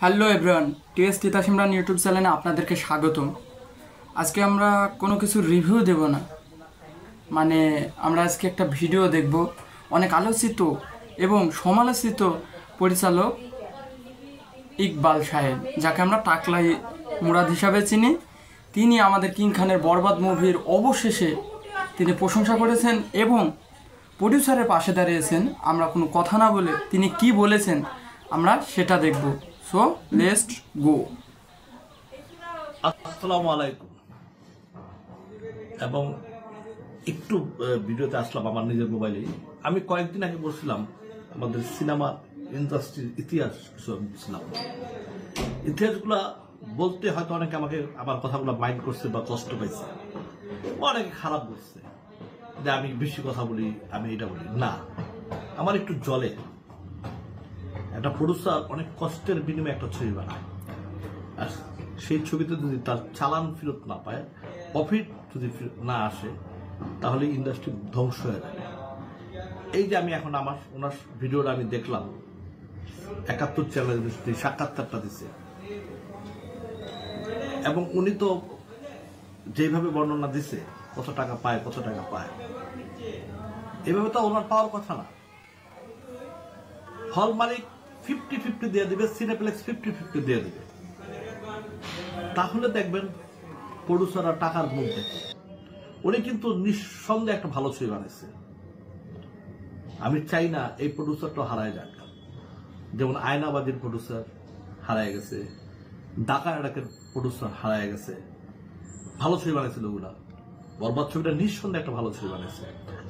Hello everyone, TS Titas Imran YouTube চ্যানেলে আপনাদেরকে স্বাগতম। আজকে আমরা কোনো কিছু রিভিউ দেব না, মানে আমরা আজকে একটা ভিডিও দেখব। অনেক আলোচিত এবং সমালোচিত পরিচালক ইকবাল সাহেব, যাকে আমরা টাকলাই মুরাদ হিসাবে চিনি, তিনি আমাদের কিং খানের বরবাদ মুভির অবশেষে তিনি প্রশংসা করেছেন এবং প্রডিউসারের পাশে দাঁড়িয়েছেন। আমরা কোনো কথা না বলে তিনি কি বলেছেন আমরা সেটা দেখব। So let's go. আসসালামু আলাইকুম। এবং একটু ভিডিওতে আসলাম আমার নিজের মোবাইলে। আমি কয়েকদিন আগে বলছিলাম আমাদের সিনেমা ইন্ডাস্ট্রির ইতিহাস কিছু বলছিলাম। ইতিহাসগুলা বলতে হয়তো অনেকে আমাকে আমার কথাগুলো মাইন্ড করছে বা কষ্ট পাইছে, অনেকে খারাপ বলছে যে আমি বেশি কথা বলি, আমি এটা বলি না। আমার একটু জলে একটা প্রডিউসার অনেক কষ্টের বিনিময়ে একটা ছবি বানায়, আর সেই ছবিতে যদি তার চালান ফেরত না পায়, প্রফিট যদি না আসে, তাহলে ইন্ডাস্ট্রি ধ্বংস হয়ে যাবে। এই যে আমি এখন ওনার ভিডিওটা আমি দেখলাম, ৭১ চ্যানেল সাক্ষাৎকারটা দিচ্ছে, এবং উনি তো যেভাবে বর্ণনা দিছে কত টাকা পায়, এভাবে তো ওনার পাওয়ার কথা না। হল মালিক 50-50 দিয়ে দিবে, সিনেপ্লেক্স 50-50 দিয়ে দিবে, তাহলে দেখবেন প্রডিউসাররা টাকার মুখ দেখে। উনি কিন্তু নিঃসন্দেহে একটা ভালো ছবি বানাইছে। আমি চাই না এই প্রডিউসারটা হারায় যাক, যেমন আয়নাবাদীর প্রডিউসার হারায় গেছে, ডাকার প্রডিউসার হারায় গেছে। ভালো ছবি বানাইছিল ওগুলা। বরবাদ ছবিটা নিঃসন্দেহে একটা ভালো ছবি বানাইছে।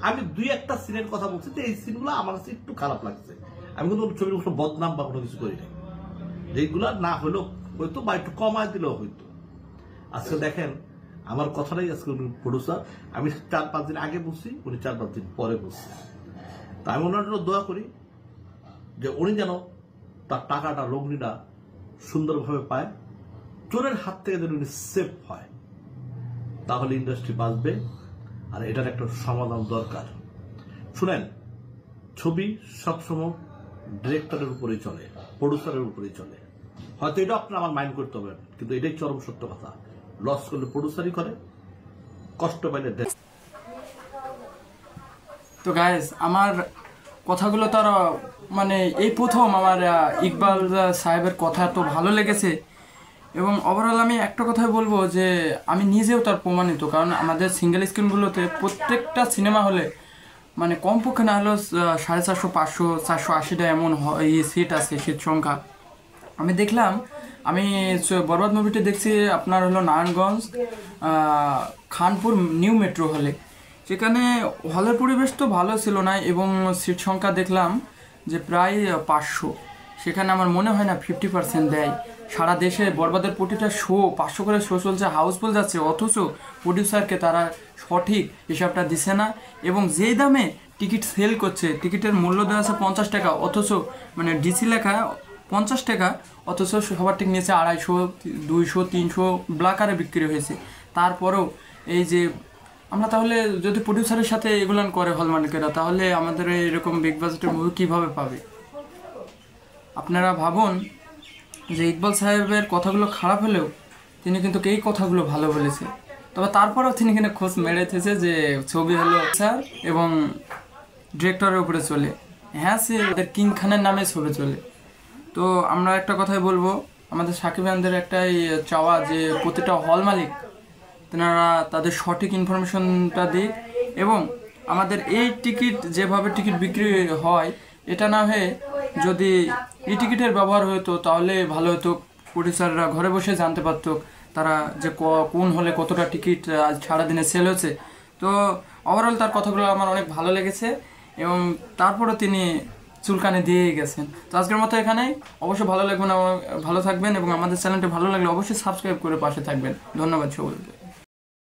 আমি দুই একটা সিনের কথা বলছি, এই সিনগুলো আমার কাছে একটু খারাপ লাগছে। আমি কিন্তু ছবির কোনো বদনাম বা কোনো কিছু করি নাই, যেগুলা না হলেও হয়তো বা একটু কমায় দিলেও হইতো। আজকে দেখেন আমার কথাটাই, আজকে উনি প্রডিউসার, আমি ৪-৫ দিন আগে বলছি, উনি ৪-৫ দিন পরে বলছি। তা আমি ওনার জন্য দোয়া করি যে উনি যেন তার টাকাটা, লগ্নিটা সুন্দরভাবে পায়, চোরের হাত থেকে যেন উনি সেফ হয়, তাহলে ইন্ডাস্ট্রি বাঁচবে। আর এটার একটা সমাধান দরকার। শুনেন, ছবি সবসময় ডিরেক্টরের উপরেই চলে, প্রডিউসারের উপরেই চলে। হয়তো এটা আপনার আমার মাইন্ড করতে হবে, কিন্তু এটাই চরম সত্য কথা। লস করলে প্রডিউসারই করে, কষ্ট পাইলে। তো গাইস, আমার কথাগুলো তার মানে এই প্রথম আমার ইকবাল সাহেবের কথা তো ভালো লেগেছে, এবং ওভারঅল আমি একটা কথাই বলবো যে আমি নিজেও তার প্রমাণিত। কারণ আমাদের সিঙ্গেল স্ক্রিনগুলোতে প্রত্যেকটা সিনেমা হলে মানে কমপক্ষে না হলেও 450, 500, 480টা এমন সিট আছে, সিট সংখ্যা। আমি দেখলাম, আমি বরবাদ মুভিটা দেখছি আপনার হলো নারায়ণগঞ্জ খানপুর নিউ মেট্রো হলে। সেখানে হলের পরিবেশ তো ভালো ছিল না, এবং সিট সংখ্যা দেখলাম যে প্রায় 500। সেখানে আমার মনে হয় না 50% দেয়। সারা দেশে বরবাদের প্রতিটা শো 500 করে শো চলছে, হাউসফুল যাচ্ছে, অথচ প্রডিউসারকে তারা সঠিক হিসাবটা দিছে না। এবং যেই দামে টিকিট সেল করছে, টিকিটের মূল্য দেওয়া আছে 50 টাকা, অথচ মানে ডিসি লেখা 50 টাকা, অথচ সবার ঠিক নিচে 250, 200, 300 ব্ল্যাকারে বিক্রি হয়েছে। তারপরেও এই যে আমরা, তাহলে যদি প্রডিউসারের সাথে এগুলো করে হল মালিকেরা, তাহলে আমাদের এরকম বিগ বাজেটের মুভি কীভাবে পাবে? আপনারা ভাবুন যে ইকবাল সাহেবের কথাগুলো খারাপ হলেও তিনি কিন্তু এই কথাগুলো ভালো বলেছে। তবে তারপরেও তিনি কিন্তু খোঁজ মেরেছে যে ছবি হলো স্যার এবং ডিরেক্টরের উপরে চলে। হ্যাঁ, সে ওদের কিং খানের নামে ছবি চলে। তো আমরা একটা কথাই বলবো, আমাদের সাকিব খানদের একটাই চাওয়া যে প্রতিটা হল মালিক তেনারা তাদের সঠিক ইনফরমেশনটা দিক, এবং আমাদের এই টিকিট যেভাবে টিকিট বিক্রি হয়, এটা না হয়ে যদি ই টিকিটের ব্যবহার হতো তাহলে ভালো হতো। প্রডিউসাররা ঘরে বসে জানতে পারত তারা যে কোন হলে কতটা টিকিট আজ সারাদিনে সেল হয়েছে। তো ওভারঅল তার কথাগুলো আমার অনেক ভালো লেগেছে, এবং তারপরও তিনি চুলকানি দিয়েই গেছেন। তো আজকের মতো এখানেই। অবশ্যই ভালো লাগবে না, ভালো থাকবেন, এবং আমাদের চ্যানেলটি ভালো লাগলে অবশ্যই সাবস্ক্রাইব করে পাশে থাকবেন। ধন্যবাদ সকলকে।